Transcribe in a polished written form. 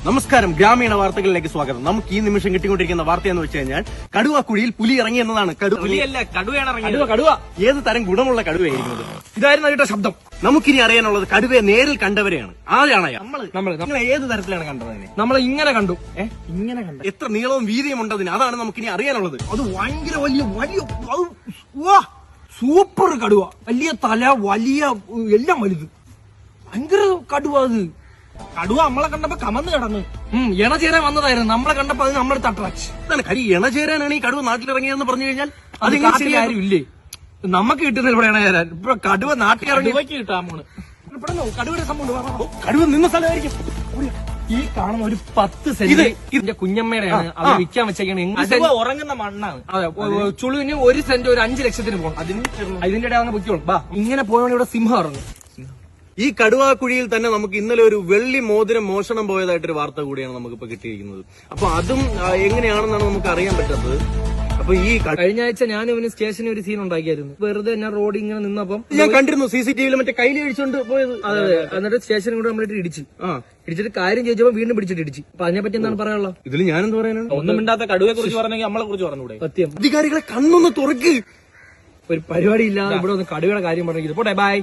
നമസ്കാരം, ഗ്രാമീണ വാർത്തകളിലേക്ക് സ്വാഗതം. നമുക്ക് ഈ നിമിഷം കിട്ടിക്കൊണ്ടിരിക്കുന്ന വാർത്ത എന്ന് വെച്ച് കഴിഞ്ഞാൽ കടുവാക്കുഴിയിൽ പുലി ഇറങ്ങി എന്നതാണ്. കടുവ ഏത് തരം ഗുണമുള്ള കടുവയായിരിക്കുന്നത്? ഇതായിരുന്നു അതിന്റെ ശബ്ദം. നമുക്കിനി അറിയാനുള്ളത് കടുവയെ നേരിൽ കണ്ടവരെയാണ്. ആരാണ് നമ്മൾ ഏത് തരത്തിലാണ് കണ്ടത്? നമ്മൾ ഇങ്ങനെ കണ്ടു. ഇങ്ങനെ കണ്ടു. എത്ര നീളവും വീതിയും ഉണ്ടതിന്? അതാണ് നമുക്കിനി അറിയാനുള്ളത്. അത് ഭയങ്കര വലിയ സൂപ്പർ കടുവ. വലിയ തല, വലിയ എല്ലാം വലുത്. ഭയങ്കര കടുവ. അത് കടുവ നമ്മളെ കണ്ടപ്പോ കമന്ന് കിടന്ന് ഇണചേരാൻ വന്നതായിരുന്നു. നമ്മളെ കണ്ടപ്പോ അത് നമ്മളെ തട്ടറാച്ച്. ഇണചേരാനാണ് ഈ കടുവ നാട്ടിലിറങ്ങിയെന്ന് പറഞ്ഞു കഴിഞ്ഞാൽ അത് കാര്യമില്ലേ? നമുക്ക് കിട്ടുന്ന ഇവിടെ ഇണചേരാൻ. ഇപ്പൊ കടുവ നാട്ടിലിറങ്ങി കിട്ടാമോണ്. കടുവയുടെ സംഭവം. കടുവ നിന്ന സ്ഥലമായിരിക്കും ഈ കാണുന്ന ഒരു 10 സെന്റ് ഇതിന്റെ കുഞ്ഞമ്മയുടെയാണ്. അത് വിൽക്കാൻ വെച്ചേക്കാണ്. ഉറങ്ങുന്ന മണ്ണാണ്. അതെ, ചുളുവിന് 1 സെന്റ് ഒരു 5 ലക്ഷത്തിന് പോകും. അതിന്റെ ഇടയിൽ അങ്ങ് പൊയ്ക്കോളും. ഇങ്ങനെ പോയവണ് ഇവിടെ സിംഹം ഇറങ്ങും. ഈ കടുവാക്കുഴിയിൽ തന്നെ നമുക്ക് ഇന്നലെ ഒരു വെള്ളി മോതിരം മോഷണം പോയതായിട്ടൊരു വാർത്ത കൂടിയാണ് നമുക്കിപ്പോ കിട്ടിയിരിക്കുന്നത്. അപ്പൊ അതും എങ്ങനെയാണെന്നാണ് നമുക്ക് അറിയാൻ പറ്റാത്തത്. അപ്പൊ ഈ കഴിഞ്ഞ ആഴ്ച ഞാൻ ഇവന് സ്റ്റേഷനിൽ ഒരു സീൻ ഉണ്ടാക്കിയായിരുന്നു. വെറുതെ ഞാൻ റോഡ് ഇങ്ങനെ നിന്നപ്പം ഞാൻ കണ്ടിരുന്നു CCTV-യിൽ മറ്റേ കയ്യിൽ കഴിച്ചുകൊണ്ട് പോയത്. അതെ, എന്നിട്ട് സ്റ്റേഷനിൽ കൂടെ നമ്മളിട്ട് ഇടിച്ചിട്ട് കാര്യം ചോദിച്ചപ്പോ വീണ്ടും പിടിച്ചിട്ട് ഇടിച്ചു. അപ്പൊ അതിനെപ്പറ്റി എന്താണ് പറയാനുള്ളത്? ഇതിൽ ഞാനെന്ത് പറയാനാണ്? ഒന്നും മിണ്ടാത്ത കടുവയെ കുറിച്ച് പറഞ്ഞെങ്കിൽ നമ്മളെ കുറിച്ച് പറഞ്ഞൂടെ? സത്യം. അധികാരികളെ കണ്ണൊന്ന് തുറക്ക്. ഒരു പരിപാടി ഇല്ലാതെ ഇവിടെ ഒന്ന് കടുവയുടെ കാര്യം പറഞ്ഞെങ്കിൽ പോട്ടെ. ബൈ.